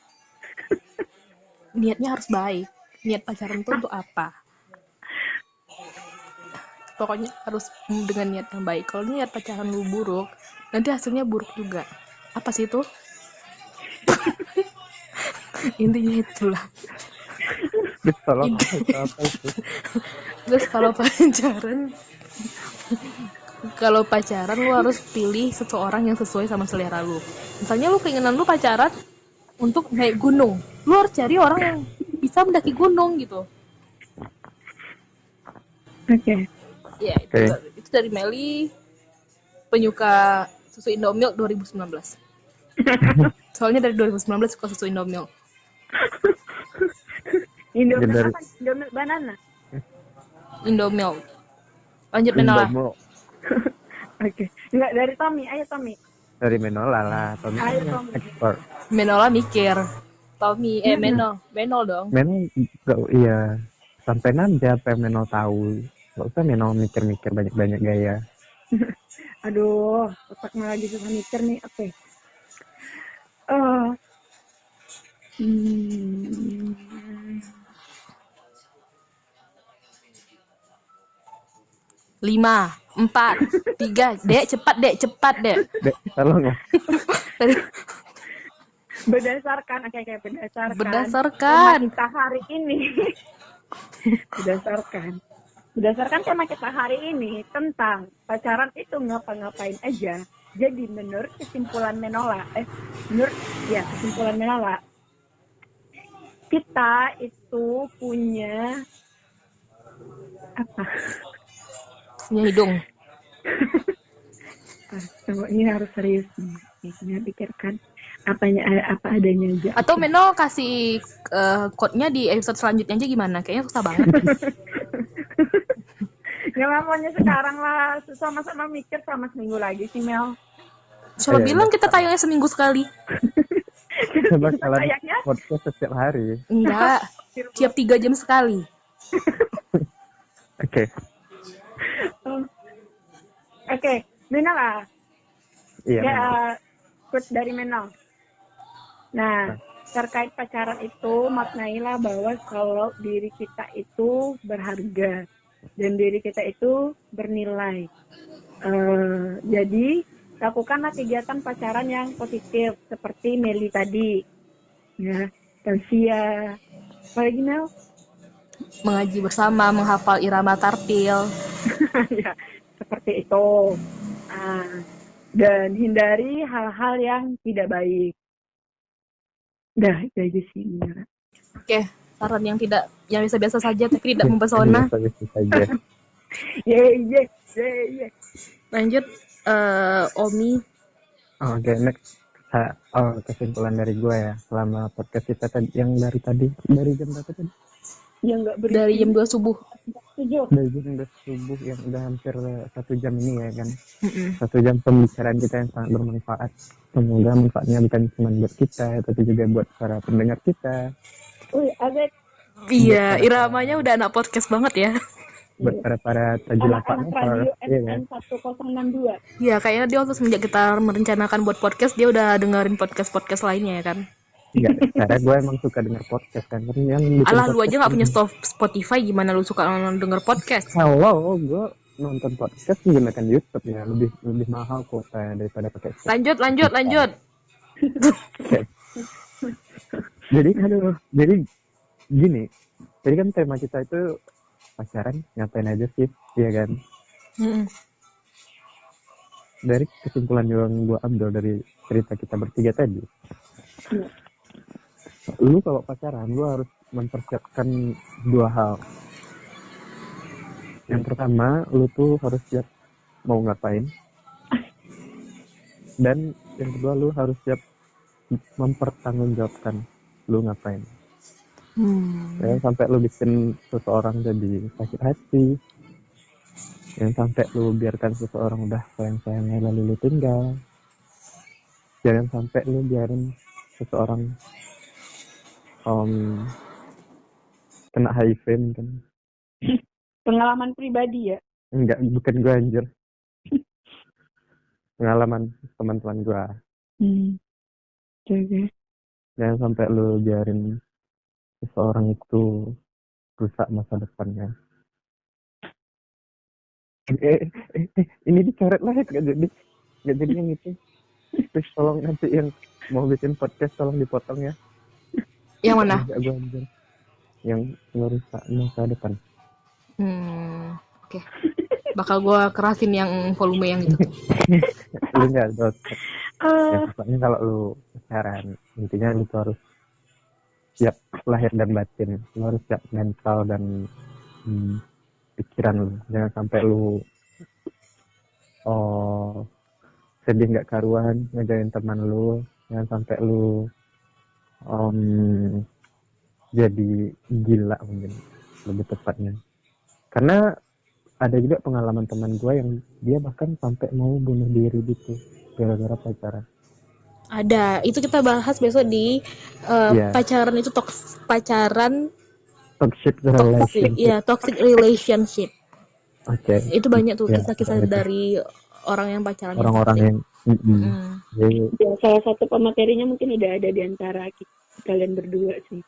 niatnya harus baik. Niat pacaran itu untuk apa? pokoknya harus dengan niat yang baik. Kalau niat pacaran lu buruk, nanti hasilnya buruk juga. Apa sih itu? Intinya itulah. Terus tolong Ide. apa itu? Terus kalau pacaran lu harus pilih seseorang yang sesuai sama selera lu. Misalnya lu keinginan lu pacaran untuk naik gunung, lu harus cari orang yang bisa mendaki gunung gitu. Oke. Ya, Oke. itu dari Meli, penyuka susu Indomilk 2019. Soalnya dari 2019 suka susu Indomilk. Indomie Dari- apa? Indomie banana. Indomilk. Lanjut Menola. Indomo Oke. Enggak, dari Tommy. Ayo Tommy. dari Menola lah, Tommy kan Ayo, yang Tommy. ekspor. Menola mikir. Tommy, Menol dong. Menol iya sampai nanti apa yang Menol tahu. Gak usah Menol mikir-mikir banyak-banyak gaya. Aduh, otaknya lagi susah mikir nih. Oke. Eh, hmm, 5, 4, 3. Dek, cepat, Dek. Dek, tolong ya. berdasarkan Berdasarkan. tema kita hari ini. berdasarkan tema kita hari ini tentang pacaran itu ngapa-ngapain aja. Jadi menurut kesimpulan Menola, kita itu punya apa? Punya hidung. Coba ini harus serius nih. Ini pikirkan apa adanya aja. Atau Menol kasih quote-nya di episode selanjutnya aja gimana? Kayaknya susah banget. Ya maunya sekarang lah, sama-sama mikir sama seminggu lagi sih Mel. Siapa Iya, bilang iya. kita tayangnya seminggu sekali? Bakalan Kayaknya podcast setiap hari. Enggak, tiap 3 jam sekali. Oke. Oke, Mena lah. Iya. Ya, Menol. quote dari Mena. Nah, terkait pacaran itu maknailah bahwa kalau diri kita itu berharga dan diri kita itu bernilai. Jadi lakukanlah kegiatan pacaran yang positif seperti Meli tadi, ya, Tansia, apalagi Mel? Mengaji bersama, menghafal irama tartil. Ya, seperti itu. Dan hindari hal-hal yang tidak baik. Dah, itu aja sih. Bener. Oke, saran yang biasa-biasa saja tapi tidak mempesona. Biasa saja. Ye. Oh, Lanjut, Omi. Oke, next. Kesimpulan dari gue ya selama podcast kita yang dari jam berapa tadi? Yang nggak berisi. Dari jam 2 subuh. Dari jam 2 subuh yang udah hampir 1 jam ini ya kan. 1 jam pembicaraan kita yang sangat bermanfaat. Semoga manfaatnya bukan cuma buat kita, tapi juga buat para pendengar kita. Azek. Iya, iramanya udah anak podcast banget ya. Buat para tajilapa Anak-anak radio iya kan? FM 1062. Iya, kayaknya dia waktu semenjak kita merencanakan buat podcast, dia udah dengerin podcast lainnya ya kan. Enggak, karena gue emang suka denger podcast kan. Yang bikin Alah, lu podcast aja nggak ini. punya Spotify, gimana lu suka denger podcast? Halo, gue nonton podcast menggunakan YouTube ya, lebih mahal kuota daripada pakai Spotify. Lanjut. Jadi gini. Jadi kan tema kita itu pacaran ngapain aja sih, iya kan? Dari kesimpulan yang gue ambil dari cerita kita bertiga tadi, lu kalau pacaran lu harus mempersiapkan 2 hal. Yang pertama, lu tuh harus siap mau ngapain, dan yang kedua lu harus siap mempertanggungjawabkan lu ngapain. Jangan sampai lu bikin seseorang jadi sakit hati, jangan sampai lu biarkan seseorang udah sayang-sayangnya lalu lu tinggal, jangan sampai lu biarin seseorang kena HIV mungkin. Pengalaman pribadi ya? Enggak, bukan gue anjir. Pengalaman teman-teman gue. Oke. Jangan sampai lu biarin seseorang itu rusak masa depannya. Ini dicoret lah, gak jadi yang itu. Please tolong nanti yang mau bikin podcast tolong dipotong ya. Yang mana? Agak gua anjir. Yang merusak masa depan. Oke. Bakal gue kerasin yang volume yang itu. Lu nggak dot. Ya pokoknya kalau lu pacaran, intinya lu tuh harus siap lahir dan batin. Lu harus siap mental dan pikiran lu. Jangan sampai lu sedih nggak karuan ngejain teman lu. Jangan sampai lu jadi gila mungkin lebih tepatnya. Karena ada juga pengalaman teman gue yang dia bahkan sampai mau bunuh diri gitu gara-gara pacaran. Ada, itu kita bahas besok di pacaran itu pacaran toxic relationship. Iya, toxic relationship. Oke. Itu banyak tuh Ya, kisah-kisah itu. dari orang yang pacaran. Orang-orang yang Jadi, Ya, salah satu pematerinya mungkin udah ada di antara kalian berdua sih.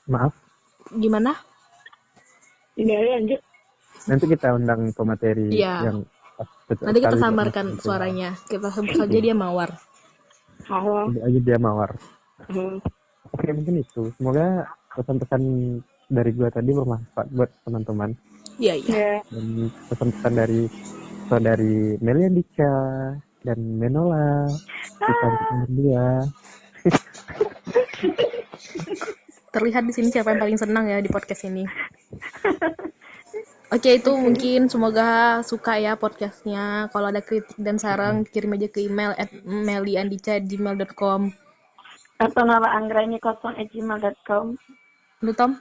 maaf. Gimana? Tidak lanjut. Nanti kita undang pemateri yang nanti kita samarkan suaranya. Kita sebut saja dia Mawar. Halo. Aja dia Mawar. Oke, mungkin itu. Semoga pesan-pesan dari gue tadi bermanfaat buat teman-teman. Iya. Dan pesan-pesan dari saudari Meliandika dan Menola. Kita dia. Terlihat di sini siapa yang paling senang ya di podcast ini. Oke, itu mungkin semoga suka ya podcastnya. Kalau ada kritik dan saran kirim aja ke email @meliandica@gmail.com atau nalaanggrani0@gmail.com. Lu Tom?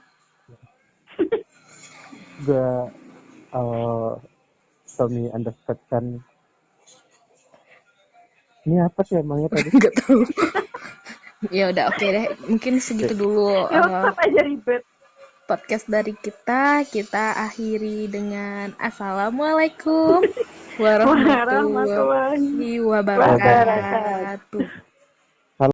Gue Tommy underscore. Ini apa sih emangnya tadi? Gak tahu. Ya udah, oke deh. Mungkin segitu dulu. Tetap aja ribet. Podcast dari kita akhiri dengan assalamualaikum warahmatullahi wabarakatuh.